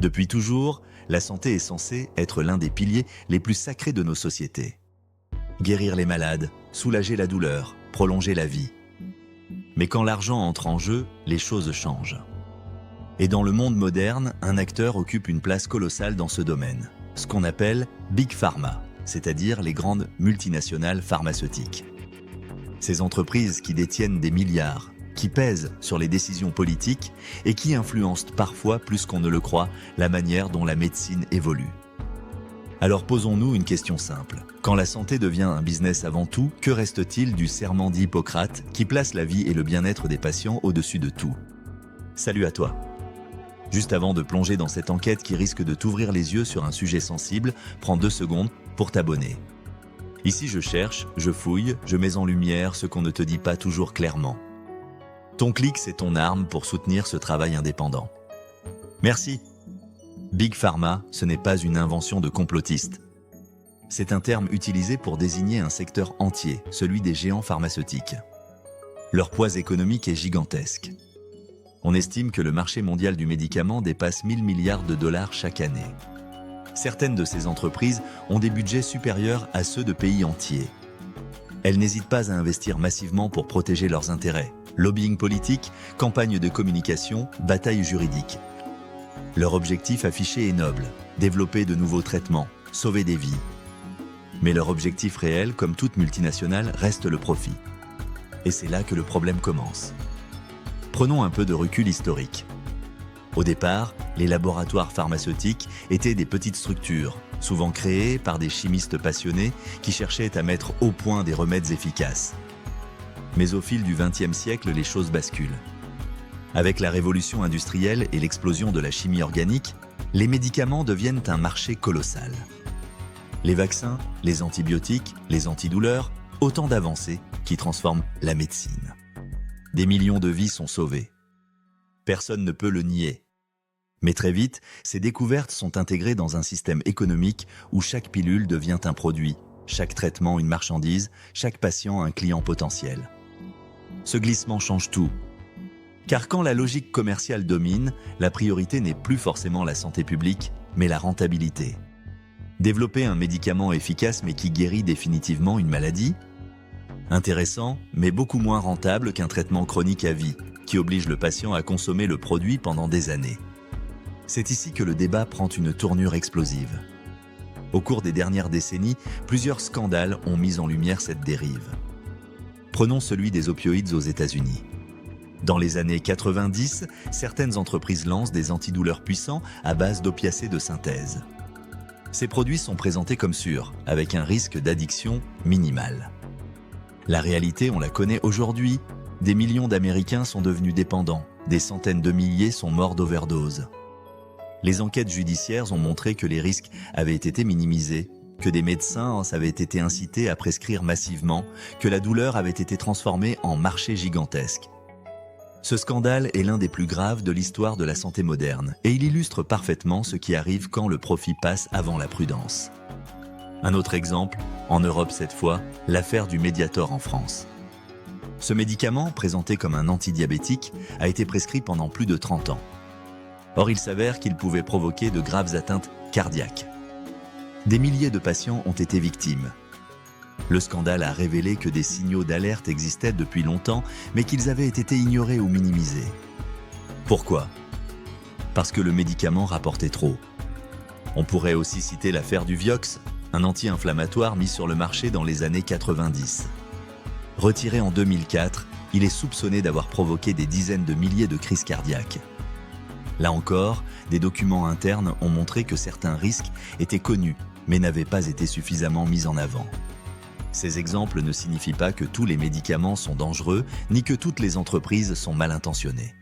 Depuis toujours, la santé est censée être l'un des piliers les plus sacrés de nos sociétés. Guérir les malades, soulager la douleur, prolonger la vie. Mais quand l'argent entre en jeu, les choses changent. Et dans le monde moderne, un acteur occupe une place colossale dans ce domaine, ce qu'on appelle Big Pharma, c'est-à-dire les grandes multinationales pharmaceutiques. Ces entreprises qui détiennent des milliards, qui pèsent sur les décisions politiques et qui influencent parfois, plus qu'on ne le croit, la manière dont la médecine évolue. Alors posons-nous une question simple. Quand la santé devient un business avant tout, que reste-t-il du serment d'Hippocrate qui place la vie et le bien-être des patients au-dessus de tout? Salut à toi. Juste avant de plonger dans cette enquête qui risque de t'ouvrir les yeux sur un sujet sensible, prends 2 secondes pour t'abonner. Ici je cherche, je fouille, je mets en lumière ce qu'on ne te dit pas toujours clairement. Ton clic, c'est ton arme pour soutenir ce travail indépendant. Merci. Big Pharma, ce n'est pas une invention de complotiste. C'est un terme utilisé pour désigner un secteur entier, celui des géants pharmaceutiques. Leur poids économique est gigantesque. On estime que le marché mondial du médicament dépasse 1000 milliards de dollars chaque année. Certaines de ces entreprises ont des budgets supérieurs à ceux de pays entiers. Elles n'hésitent pas à investir massivement pour protéger leurs intérêts. Lobbying politique, campagne de communication, bataille juridique. Leur objectif affiché est noble, développer de nouveaux traitements, sauver des vies. Mais leur objectif réel, comme toute multinationale, reste le profit. Et c'est là que le problème commence. Prenons un peu de recul historique. Au départ, les laboratoires pharmaceutiques étaient des petites structures, souvent créées par des chimistes passionnés qui cherchaient à mettre au point des remèdes efficaces. Mais au fil du XXe siècle, les choses basculent. Avec la révolution industrielle et l'explosion de la chimie organique, les médicaments deviennent un marché colossal. Les vaccins, les antibiotiques, les antidouleurs, autant d'avancées qui transforment la médecine. Des millions de vies sont sauvées. Personne ne peut le nier. Mais très vite, ces découvertes sont intégrées dans un système économique où chaque pilule devient un produit, chaque traitement une marchandise, chaque patient un client potentiel. Ce glissement change tout. Car quand la logique commerciale domine, la priorité n'est plus forcément la santé publique, mais la rentabilité. Développer un médicament efficace mais qui guérit définitivement une maladie? Intéressant, mais beaucoup moins rentable qu'un traitement chronique à vie, qui oblige le patient à consommer le produit pendant des années. C'est ici que le débat prend une tournure explosive. Au cours des dernières décennies, plusieurs scandales ont mis en lumière cette dérive. Prenons celui des opioïdes aux États-Unis. Dans les années 90, certaines entreprises lancent des antidouleurs puissants à base d'opiacés de synthèse. Ces produits sont présentés comme sûrs, avec un risque d'addiction minimal. La réalité, on la connaît aujourd'hui. Des millions d'Américains sont devenus dépendants, des centaines de milliers sont morts d'overdose. Les enquêtes judiciaires ont montré que les risques avaient été minimisés, que des médecins avaient été incités à prescrire massivement, que la douleur avait été transformée en marché gigantesque. Ce scandale est l'un des plus graves de l'histoire de la santé moderne et il illustre parfaitement ce qui arrive quand le profit passe avant la prudence. Un autre exemple, en Europe cette fois, l'affaire du Mediator en France. Ce médicament, présenté comme un antidiabétique, a été prescrit pendant plus de 30 ans. Or, il s'avère qu'il pouvait provoquer de graves atteintes cardiaques. Des milliers de patients ont été victimes. Le scandale a révélé que des signaux d'alerte existaient depuis longtemps, mais qu'ils avaient été ignorés ou minimisés. Pourquoi? Parce que le médicament rapportait trop. On pourrait aussi citer l'affaire du Vioxx, un anti-inflammatoire mis sur le marché dans les années 90. Retiré en 2004, il est soupçonné d'avoir provoqué des dizaines de milliers de crises cardiaques. Là encore, des documents internes ont montré que certains risques étaient connus, mais n'avaient pas été suffisamment mis en avant. Ces exemples ne signifient pas que tous les médicaments sont dangereux, ni que toutes les entreprises sont mal intentionnées.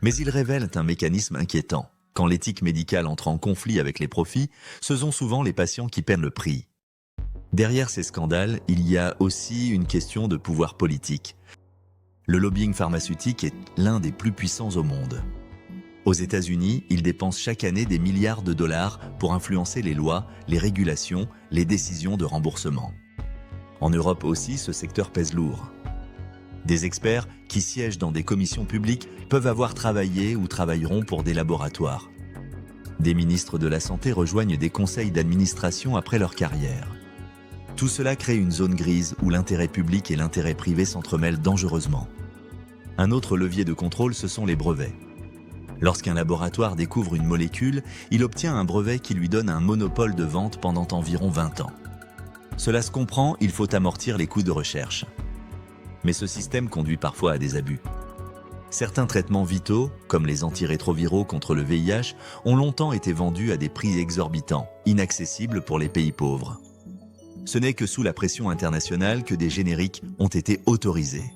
Mais ils révèlent un mécanisme inquiétant. Quand l'éthique médicale entre en conflit avec les profits, ce sont souvent les patients qui paient le prix. Derrière ces scandales, il y a aussi une question de pouvoir politique. Le lobbying pharmaceutique est l'un des plus puissants au monde. Aux États-Unis, il dépense chaque année des milliards de dollars pour influencer les lois, les régulations, les décisions de remboursement. En Europe aussi, ce secteur pèse lourd. Des experts qui siègent dans des commissions publiques peuvent avoir travaillé ou travailleront pour des laboratoires. Des ministres de la Santé rejoignent des conseils d'administration après leur carrière. Tout cela crée une zone grise où l'intérêt public et l'intérêt privé s'entremêlent dangereusement. Un autre levier de contrôle, ce sont les brevets. Lorsqu'un laboratoire découvre une molécule, il obtient un brevet qui lui donne un monopole de vente pendant environ 20 ans. Cela se comprend, il faut amortir les coûts de recherche. Mais ce système conduit parfois à des abus. Certains traitements vitaux, comme les antirétroviraux contre le VIH, ont longtemps été vendus à des prix exorbitants, inaccessibles pour les pays pauvres. Ce n'est que sous la pression internationale que des génériques ont été autorisés.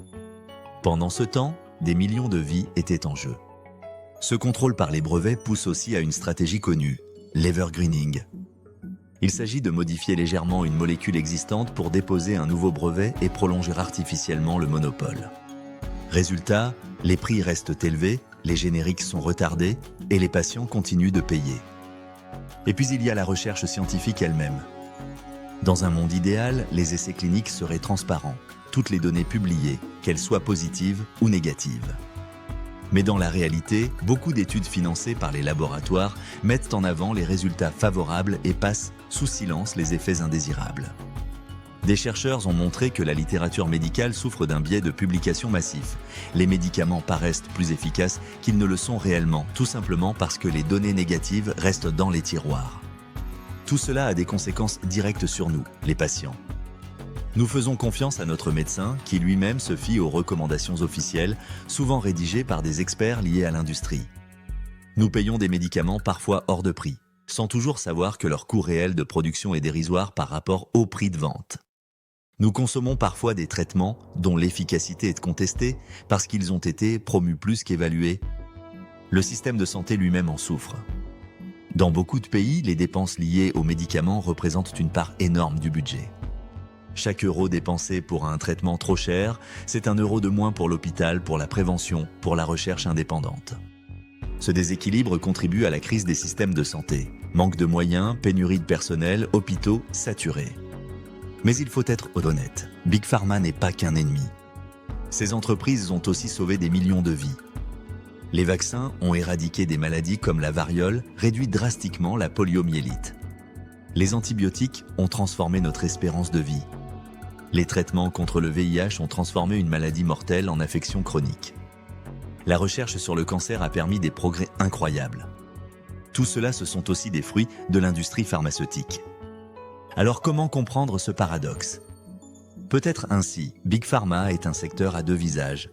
Pendant ce temps, des millions de vies étaient en jeu. Ce contrôle par les brevets pousse aussi à une stratégie connue, l'evergreening. Il s'agit de modifier légèrement une molécule existante pour déposer un nouveau brevet et prolonger artificiellement le monopole. Résultat, les prix restent élevés, les génériques sont retardés et les patients continuent de payer. Et puis il y a la recherche scientifique elle-même. Dans un monde idéal, les essais cliniques seraient transparents, toutes les données publiées, qu'elles soient positives ou négatives. Mais dans la réalité, beaucoup d'études financées par les laboratoires mettent en avant les résultats favorables et passent sous silence les effets indésirables. Des chercheurs ont montré que la littérature médicale souffre d'un biais de publication massif. Les médicaments paraissent plus efficaces qu'ils ne le sont réellement, tout simplement parce que les données négatives restent dans les tiroirs. Tout cela a des conséquences directes sur nous, les patients. Nous faisons confiance à notre médecin qui lui-même se fie aux recommandations officielles, souvent rédigées par des experts liés à l'industrie. Nous payons des médicaments parfois hors de prix, sans toujours savoir que leur coût réel de production est dérisoire par rapport au prix de vente. Nous consommons parfois des traitements dont l'efficacité est contestée parce qu'ils ont été promus plus qu'évalués. Le système de santé lui-même en souffre. Dans beaucoup de pays, les dépenses liées aux médicaments représentent une part énorme du budget. Chaque euro dépensé pour un traitement trop cher, c'est un euro de moins pour l'hôpital, pour la prévention, pour la recherche indépendante. Ce déséquilibre contribue à la crise des systèmes de santé. Manque de moyens, pénurie de personnel, hôpitaux saturés. Mais il faut être honnête, Big Pharma n'est pas qu'un ennemi. Ces entreprises ont aussi sauvé des millions de vies. Les vaccins ont éradiqué des maladies comme la variole, réduit drastiquement la poliomyélite. Les antibiotiques ont transformé notre espérance de vie. Les traitements contre le VIH ont transformé une maladie mortelle en affection chronique. La recherche sur le cancer a permis des progrès incroyables. Tout cela, ce sont aussi des fruits de l'industrie pharmaceutique. Alors comment comprendre ce paradoxe? Peut-être ainsi, Big Pharma est un secteur à deux visages.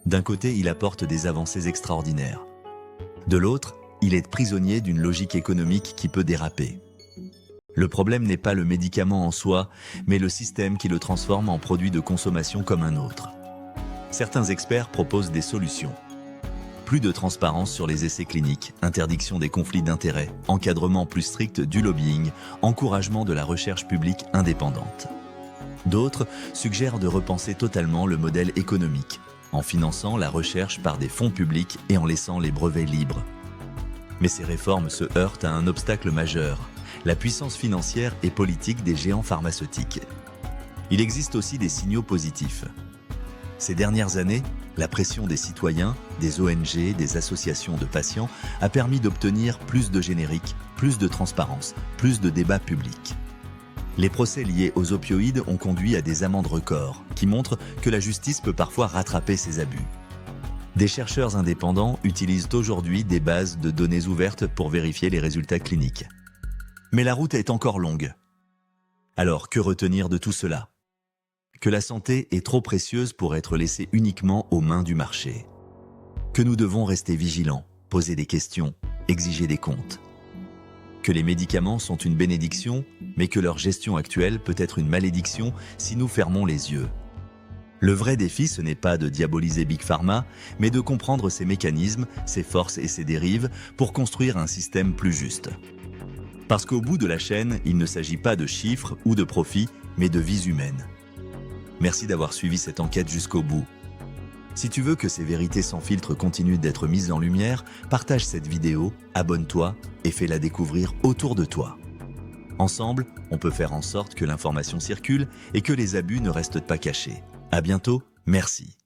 D'un côté, il apporte des avancées extraordinaires. De l'autre, il est prisonnier d'une logique économique qui peut déraper. Le problème n'est pas le médicament en soi, mais le système qui le transforme en produit de consommation comme un autre. Certains experts proposent des solutions. Plus de transparence sur les essais cliniques, interdiction des conflits d'intérêts, encadrement plus strict du lobbying, encouragement de la recherche publique indépendante. D'autres suggèrent de repenser totalement le modèle économique, en finançant la recherche par des fonds publics et en laissant les brevets libres. Mais ces réformes se heurtent à un obstacle majeur, la puissance financière et politique des géants pharmaceutiques. Il existe aussi des signaux positifs. Ces dernières années, la pression des citoyens, des ONG, des associations de patients a permis d'obtenir plus de génériques, plus de transparence, plus de débats publics. Les procès liés aux opioïdes ont conduit à des amendes records, qui montrent que la justice peut parfois rattraper ces abus. Des chercheurs indépendants utilisent aujourd'hui des bases de données ouvertes pour vérifier les résultats cliniques. Mais la route est encore longue. Alors, que retenir de tout cela? Que la santé est trop précieuse pour être laissée uniquement aux mains du marché. Que nous devons rester vigilants, poser des questions, exiger des comptes. Que les médicaments sont une bénédiction, mais que leur gestion actuelle peut être une malédiction si nous fermons les yeux. Le vrai défi, ce n'est pas de diaboliser Big Pharma, mais de comprendre ses mécanismes, ses forces et ses dérives pour construire un système plus juste. Parce qu'au bout de la chaîne, il ne s'agit pas de chiffres ou de profits, mais de vies humaines. Merci d'avoir suivi cette enquête jusqu'au bout. Si tu veux que ces vérités sans filtre continuent d'être mises en lumière, partage cette vidéo, abonne-toi et fais-la découvrir autour de toi. Ensemble, on peut faire en sorte que l'information circule et que les abus ne restent pas cachés. À bientôt, merci.